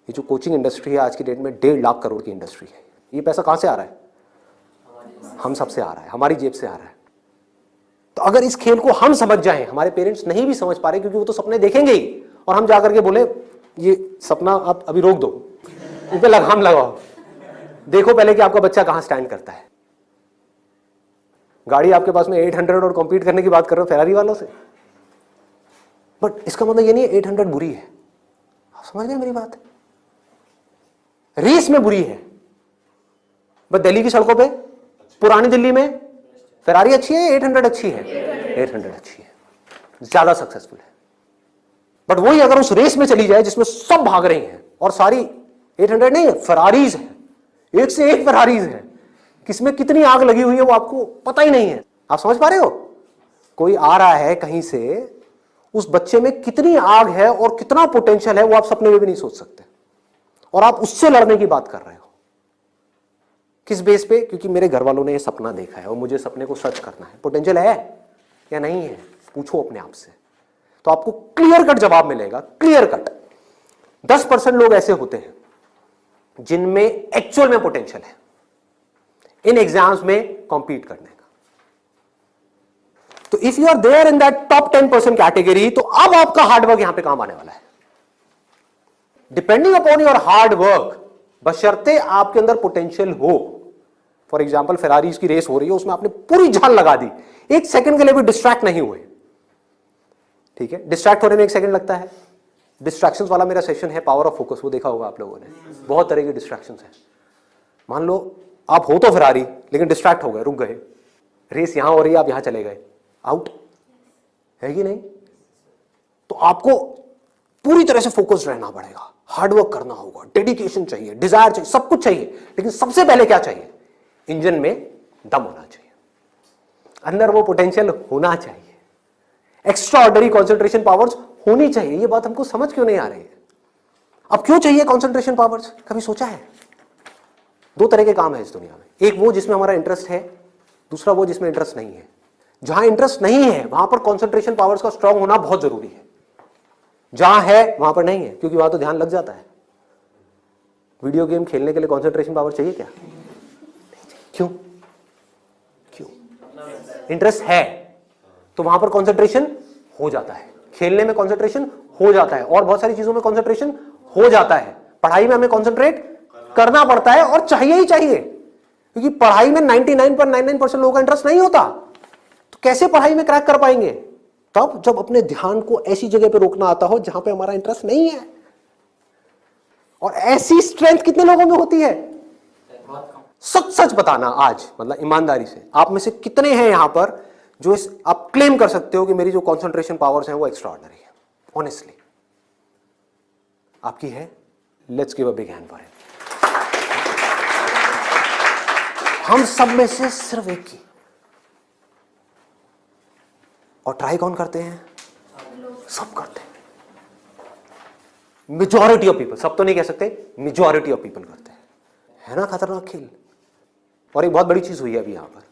ये जो coaching industry है आज की डेट में 1.5 लाख करोड़ की इंडस्ट्री है। ये पैसा कहाँ से आ रहा है? हम सब से आ रहा है, हमारी जेब से आ रहा है। तो अगर इस खेल को हम समझ जाएं, हमारे पेरेंट्स नहीं भी समझ पा रहे क्योंकि वो तो सपने देखेंगे ही, और हम जाकर के बोले ये सपना आप अभी रोक दो, इस पे लगाम लगाओ, देखो पहले कि आपका बच्चा कहां स्टैंड करता है। गाड़ी आपके पास में 800 और कॉम्पीट करने की बात कर रहे हो फेरारी वालों से, बट इसका मतलब ये नहीं है 800 बुरी है। आप समझ गए मेरी बात? रेस में बुरी है, बट दिल्ली की सड़कों पे, पुरानी दिल्ली में फेरारी अच्छी है, 800 अच्छी है? 800 अच्छी है, ज्यादा सक्सेसफुल है। बट वही अगर उस रेस में चली जाए जिसमें सब भाग रही हैं और सारी 800 नहीं है, फेरारीज है, एक से एक फेरारीज है, किसमें कितनी आग लगी हुई है वो आपको पता ही नहीं है। आप समझ पा रहे हो? कोई आ रहा है कहीं से, उस बच्चे में कितनी आग है और कितना पोटेंशियल है वो आप सपने में भी नहीं सोच सकते, और आप उससे लड़ने की बात कर रहे हो। किस बेस पे? क्योंकि मेरे घर वालों ने ये सपना देखा है और मुझे सपने को सच करना है। पोटेंशियल है या नहीं है? पूछो अपने आप से, तो आपको क्लियर कट जवाब मिलेगा। क्लियर कट 10% लोग ऐसे होते हैं जिनमें एक्चुअल में पोटेंशियल है इन एग्जाम्स में कॉम्पीट करने का। तो if you are there in that top 10% category, तो अब आपका हार्डवर्क यहां पे काम आने वाला है। डिपेंडिंग अपॉन योर हार्डवर्क, बशर्ते आपके अंदर पोटेंशियल हो। फॉर एग्जाम्पल फेरारीज की रेस हो रही है, उसमें आपने पूरी जान लगा दी, एक सेकंड के लिए भी डिस्ट्रैक्ट नहीं हुए। ठीक है, डिस्ट्रैक्ट होने में एक सेकंड लगता है। डिस्ट्रैक्शंस वाला मेरा सेशन है पावर ऑफ फोकस, वो देखा होगा आप लोगों ने। बहुत तरह की डिस्ट्रैक्शंस हैं। मान लो आप हो तो फेरारी, लेकिन डिस्ट्रैक्ट हो गए, रुक गए, रेस यहां हो रही है, आप यहां चले गए, आउट है कि नहीं? तो आपको पूरी तरह से फोकस्ड रहना पड़ेगा, हार्डवर्क करना होगा, डेडिकेशन चाहिए, डिजायर चाहिए, सब कुछ चाहिए। लेकिन सबसे पहले क्या चाहिए? इंजन में दम होना चाहिए, अंदर वो पोटेंशियल होना चाहिए, एक्स्ट्रा ऑर्डिनरी कॉन्सेंट्रेशन पावर्स होनी चाहिए। ये बात हमको समझ क्यों नहीं आ रही है? अब क्यों चाहिए कॉन्सेंट्रेशन पावर्स? कभी सोचा है? दो तरह के काम है इस दुनिया में, एक वो जिसमें हमारा इंटरेस्ट है, दूसरा वो जिसमें इंटरेस्ट नहीं है। जहां इंटरेस्ट नहीं है वहां पर कॉन्सेंट्रेशन पावर्स का स्ट्रांग होना बहुत जरूरी है, जहां है वहां पर नहीं है, क्योंकि वहां तो ध्यान लग जाता है। वीडियो गेम खेलने के लिए कॉन्सेंट्रेशन पावर चाहिए क्या? क्यों? क्यों? इंटरेस्ट है तो वहां पर कॉन्सेंट्रेशन हो जाता है, खेलने में कॉन्सेंट्रेशन हो जाता है, और बहुत सारी चीजों में कॉन्सेंट्रेशन हो जाता है। पढ़ाई में हमें कॉन्सेंट्रेट करना पड़ता है, और चाहिए ही चाहिए, क्योंकि पढ़ाई में 99.99% लोगों का इंटरेस्ट नहीं होता। तो कैसे पढ़ाई में क्रैक कर पाएंगे? तब जब अपने ध्यान को ऐसी जगह पे रोकना आता हो जहां पे हमारा इंटरेस्ट नहीं है। और ऐसी स्ट्रेंथ कितने लोगों में होती है? सच सच बताना आज, मतलब ईमानदारी से, आप में से कितने हैं यहां पर जो आप क्लेम कर सकते हो कि मेरी जो कंसंट्रेशन पावर्स हैं वो एक्स्ट्रा ऑर्डिनरी है? ऑनेस्टली आपकी है? Let's give a big hand for it. हम सब में से सिर्फ एक की। और ट्राई कौन करते हैं? सब करते हैं। मेजॉरिटी ऑफ पीपल, सब तो नहीं कह सकते, मेजॉरिटी ऑफ पीपल करते हैं। है ना खतरनाक खेल? और एक बहुत बड़ी चीज हुई है अभी यहां पर,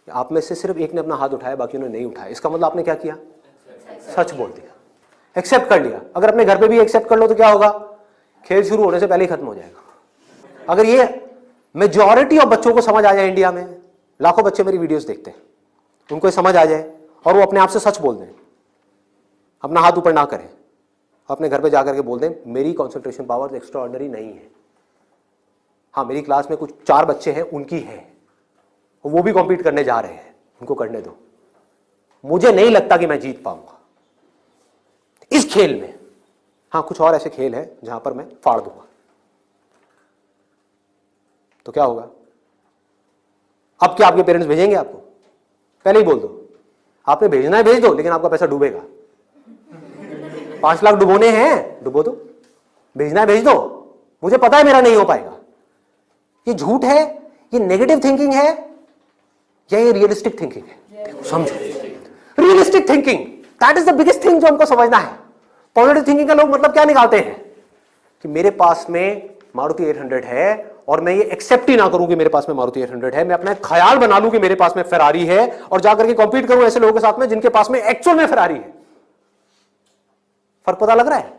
आप में से सिर्फ एक ने अपना हाथ उठाया, बाकियों ने नहीं उठाया। इसका मतलब आपने क्या किया? सच बोल दिया, एक्सेप्ट कर लिया। अगर अपने घर पे भी एक्सेप्ट कर लो तो क्या होगा? खेल शुरू होने से पहले ही खत्म हो जाएगा। अगर ये मेजॉरिटी ऑफ बच्चों को समझ आ जाए, इंडिया में लाखों बच्चे मेरी वीडियोस देखते हैं, उनको ये समझ आ जाए और वो अपने आप से सच बोल दें, अपना हाथ ऊपर ना करें, अपने घर पे जाकर के बोल दें मेरी कंसंट्रेशन पावर एक्स्ट्रा ऑर्डिनरी नहीं है। हाँ, मेरी क्लास में कुछ 4 बच्चे हैं उनकी है, वो भी कॉम्पीट करने जा रहे हैं, उनको करने दो, मुझे नहीं लगता कि मैं जीत पाऊंगा इस खेल में। हाँ, कुछ और ऐसे खेल हैं जहां पर मैं फाड़ दूंगा। तो क्या होगा? अब क्या आपके पेरेंट्स भेजेंगे आपको? पहले ही बोल दो, आपने भेजना है भेज दो, लेकिन आपका पैसा डूबेगा। 5 लाख डुबोने हैं, डुबो दो। भेजना है भेज दो, मुझे पता है मेरा नहीं हो पाएगा। ये झूठ है, ये नेगेटिव थिंकिंग है, या ये रियलिस्टिक थिंकिंग है? देखो समझो, realistic thinking, that is the biggest thing जो हमको समझना है। पॉजिटिव थिंकिंग का लोग मतलब क्या निकालते हैं कि मेरे पास में मारुति 800 है और मैं ये एक्सेप्ट ही ना करूं कि मेरे पास में मारुति 800 है, मैं अपना ख्याल बना लूं कि मेरे पास में फेरारी है और जाकर के कॉम्पीट करूं ऐसे लोगों के साथ में जिनके पास में एक्चुअल में फेरारी है। फर्क पता लग रहा है?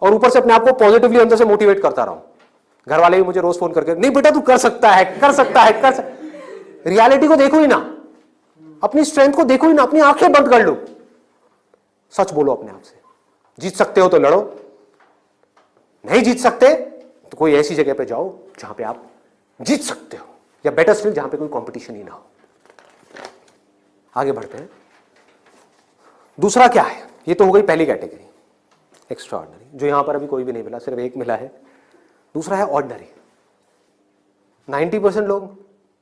और ऊपर से अपने आप को पॉजिटिवली अंदर से मोटिवेट करता रहा हूं। घर वाले भी मुझे रोज फोन करके, नहीं बेटा तू कर सकता है, कर सकता है, कर सकता। रियलिटी को देखो ही ना, अपनी स्ट्रेंथ को देखो ही ना, अपनी आंखें बंद कर लो, सच बोलो अपने आप से। जीत सकते हो तो लड़ो, नहीं जीत सकते तो कोई ऐसी जगह पे जाओ जहां पे आप जीत सकते हो, या बेटर स्टिल जहां पे कोई कंपटीशन ही ना हो। आगे बढ़ते हैं। दूसरा क्या है, ये तो हो गई पहली कैटेगरी, एक्स्ट्राऑर्डिनरी, जो यहां पर अभी कोई भी नहीं मिला, सिर्फ एक मिला है। दूसरा है ऑर्डिनरी। 90% लोग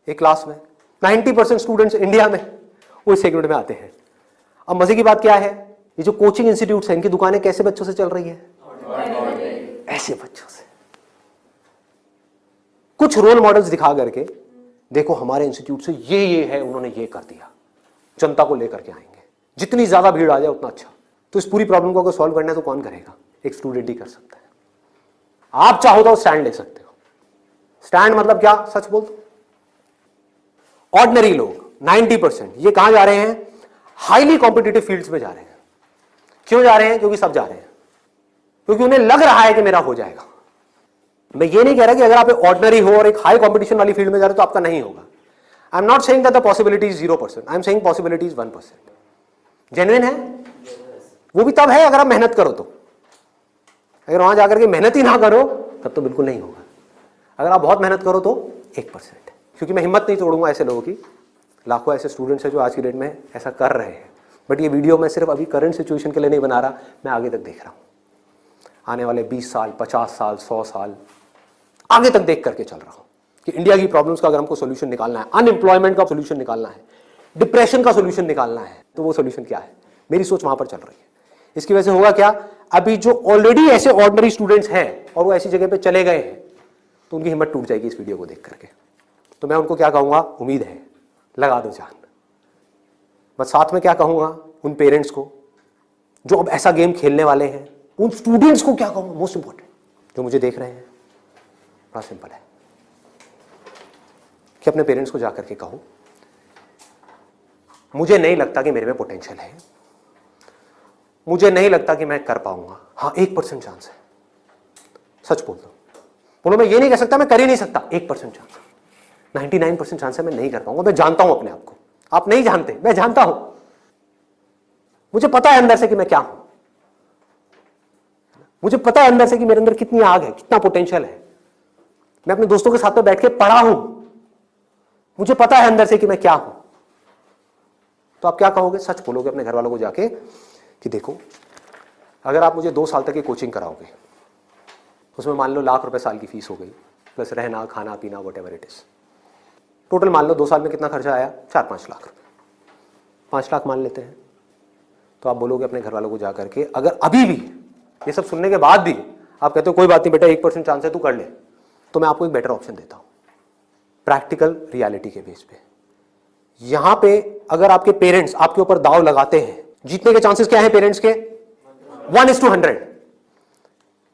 एक क्लास में, 90% स्टूडेंट्स इंडिया में वो इस सेगमेंट में आते हैं। अब मजे की बात क्या है, ये जो कोचिंग इंस्टीट्यूट्स हैं, इनकी दुकानें कैसे बच्चों से चल रही है? ऐसे बच्चों से। कुछ रोल मॉडल्स दिखा करके, देखो हमारे इंस्टीट्यूट से ये है, उन्होंने ये कर दिया, जनता को लेकर के आएंगे, जितनी ज्यादा भीड़ आ जाए उतना अच्छा। तो इस पूरी प्रॉब्लम को अगर सॉल्व करना है तो कौन करेगा? एक स्टूडेंट ही कर सकता है। आप चाहो तो स्टैंड ले सकते हो। स्टैंड मतलब क्या? सच बोल दो। ऑर्डिनरी लोग 90% ये कहां जा रहे हैं? हाईली कॉम्पिटिटिव फील्ड्स में जा रहे हैं। क्यों जा रहे हैं? क्योंकि सब जा रहे हैं, क्योंकि उन्हें लग रहा है कि मेरा हो जाएगा। मैं ये नहीं कह रहा कि अगर आप ऑर्डिनरी हो और एक हाई कॉम्पिटिशन वाली फील्ड में जा रहे हो तो आपका नहीं होगा। I am not saying that the possibility is 0%, I am saying possibility is 1%। Genuine है वो भी तब है अगर आप मेहनत करो तो। अगर वहां जाकर के मेहनत ही ना करो तब तो बिल्कुल नहीं होगा। अगर आप बहुत मेहनत करो तो 1%। क्योंकि मैं हिम्मत नहीं तोड़ूंगा ऐसे लोगों की। लाखों ऐसे स्टूडेंट्स हैं जो आज की डेट में ऐसा कर रहे हैं। बट ये वीडियो मैं सिर्फ अभी करंट सिचुएशन के लिए नहीं बना रहा, मैं आगे तक देख रहा हूं। आने वाले 20 साल, 50 साल, 100 साल आगे तक देख करके चल रहा हूं कि इंडिया की प्रॉब्लम्स का अगर हमको सोल्यूशन निकालना है, अनएम्प्लॉयमेंट का सोल्यूशन निकालना है, डिप्रेशन का सोल्यूशन निकालना है, तो वो सोल्यूशन क्या है? मेरी सोच वहां पर चल रही है। इसकी वजह से होगा क्या? अभी जो ऑलरेडी ऐसे ऑर्डिनरी स्टूडेंट्स हैं और वो ऐसी जगह पे चले गए हैं, तो उनकी हिम्मत टूट जाएगी इस वीडियो को देख करके। तो मैं उनको क्या कहूंगा? उम्मीद है, लगा दो जान। बस साथ में क्या कहूंगा उन पेरेंट्स को जो अब ऐसा गेम खेलने वाले हैं, उन स्टूडेंट्स को क्या कहूंगा? मोस्ट इंपॉर्टेंट जो मुझे देख रहे हैं, बड़ा सिंपल है कि अपने पेरेंट्स को जाकर के कहो, मुझे नहीं लगता कि मेरे में पोटेंशियल है, मुझे नहीं लगता कि मैं कर पाऊंगा। हाँ 1% चांस है। सच बोल दो, बोलो मैं ये नहीं कह सकता मैं कर ही नहीं सकता, 1% चांस, 99% चांस है मैं नहीं कर पाऊंगा। मैं जानता हूं अपने आप को, आप नहीं जानते, मैं जानता हूं। मुझे पता है अंदर से कि मैं क्या हूं, मुझे पता है अंदर से कि मेरे अंदर कितनी आग है, कितना पोटेंशियल है। मैं अपने दोस्तों के साथ में बैठ के पढ़ा हूं, मुझे पता है अंदर से कि मैं क्या हूं। तो आप क्या कहोगे? सच बोलोगे अपने घर वालों को जाके कि देखो अगर आप मुझे 2 साल तक की कोचिंग कराओगे, उसमें मान लो ₹1,00,000 साल की फीस हो गई, प्लस रहना खाना पीना व्हाटएवर इट इज, टोटल मान लो 2 साल में कितना खर्चा आया? 4-5 लाख रुपए। 5 लाख मान लेते हैं। तो आप बोलोगे अपने घर वालों को जाकर के, अगर अभी भी ये सब सुनने के बाद भी आप कहते हो कोई बात नहीं बेटा 1% चांस है तू कर ले, तो मैं आपको एक बेटर ऑप्शन देता हूं प्रैक्टिकल रियलिटी के बेस पे। यहां पे अगर आपके पेरेंट्स आपके ऊपर दाव लगाते हैं, जीतने के चांसेस क्या है पेरेंट्स के? 1:100।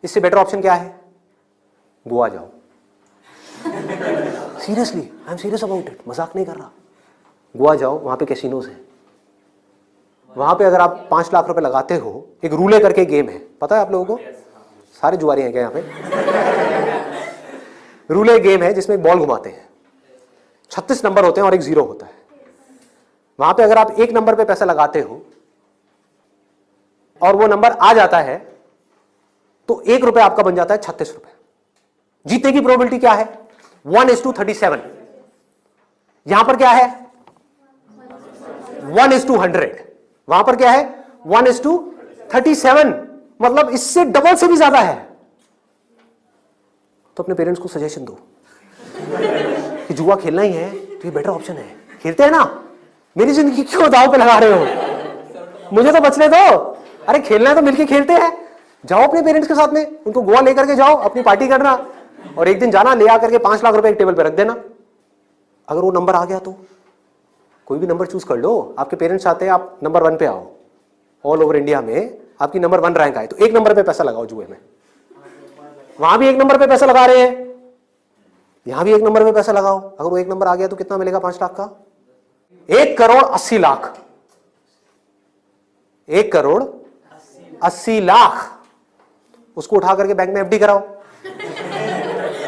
इससे बेटर ऑप्शन क्या है? गोवा जाओ। Seriously, I am serious about it, मजाक नहीं कर रहा। गोवा जाओ, वहां पे कैसीनोज हैं। वहां पे अगर आप 5 लाख रुपए लगाते हो, एक रूले करके गेम है, पता है आप लोगों को? सारे जुआरी हैं क्या यहाँ पे? रूले गेम है जिसमें एक बॉल घुमाते हैं, 36 नंबर होते हैं और एक 0 होता है। वहां पे अगर आप 1 नंबर पे पैसा लगाते हो और वो नंबर आ जाता है तो 1 रुपए आपका बन जाता है 36 रुपए। जीतने की प्रोबेबिलिटी क्या है? 1:37। यहां पर क्या है? 1:100। वहां पर क्या है? 1:37, मतलब इससे डबल से भी ज्यादा है। तो अपने पेरेंट्स को सजेशन दो कि जुआ खेलना ही है तो ये बेटर ऑप्शन है, खेलते हैं ना। मेरी जिंदगी क्यों दांव पे लगा रहे हो? मुझे तो बचने दो। अरे खेलना है तो मिलके खेलते हैं। जाओ अपने पेरेंट्स के साथ में, उनको गोवा लेकर के जाओ, अपनी पार्टी करना, और एक दिन जाना ले आकर के 5 लाख रुपए एक टेबल पे रख देना। अगर वो नंबर आ गया तो कोई भी नंबर चूज कर लो। आपके पेरेंट्स चाहते हैं आप नंबर 1 पे आओ, ऑल ओवर इंडिया में आपकी नंबर 1 रैंक आए, तो 1 नंबर पे पैसा लगाओ जुए में। वहां भी 1 नंबर पे पैसा लगा रहे हैं, यहां भी 1 नंबर पे पैसा लगाओ। अगर वो 1 नंबर आ गया तो कितना मिलेगा? 5 लाख का 1,80,00,000। 1,80,00,000। उसको उठा करके बैंक में एफडी कराओ,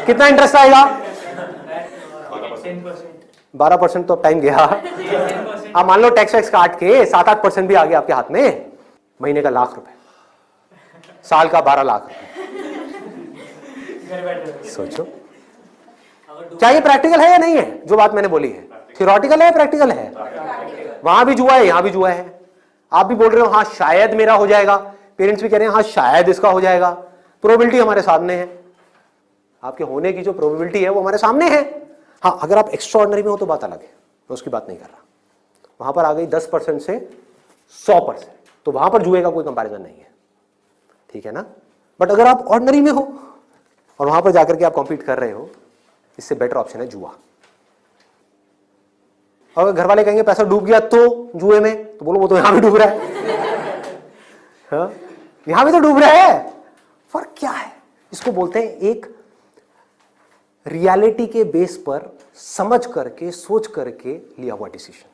कितना इंटरेस्ट आएगा? 12% तो टाइम गया। आप मान लो टैक्स वैक्स काट के 7-8% भी आ गया आपके हाथ में, महीने का ₹1,00,000, साल का 12 लाख रुपए। सोचो क्या ये प्रैक्टिकल है या नहीं है? जो बात मैंने बोली है थियोरेटिकल है, प्रैक्टिकल है? वहां भी जुआ है, यहां भी जुआ है। आप भी बोल रहे हो हाँ शायद मेरा हो जाएगा, पेरेंट्स भी कह रहे हैं हाँ शायद इसका हो जाएगा। प्रोबेबिलिटी हमारे सामने है, आपके होने की जो प्रोबेबिलिटी है वो हमारे सामने है। हाँ अगर आप एक्स्ट्राऑर्डिनरी में हो तो बात अलग है, मैं उसकी बात नहीं कर रहा। वहां पर आ गई 10% से 100%, तो वहां पर जुए का कोई कंपैरिजन नहीं है, ठीक है ना। बट अगर आप ऑर्डिनरी में हो और वहां पर जाकर के आप कॉम्पीट कर रहे हो, इससे बेटर ऑप्शन है जुआ। और अगर घर वाले कहेंगे पैसा डूब गया तो जुए में, तो बोलो वो तो यहां भी डूब रहा है। हाँ? यहां भी तो डूब रहा है। फर्क क्या है? इसको बोलते हैं एक रियलिटी के बेस पर समझ करके सोच करके लिया हुआ डिसीजन।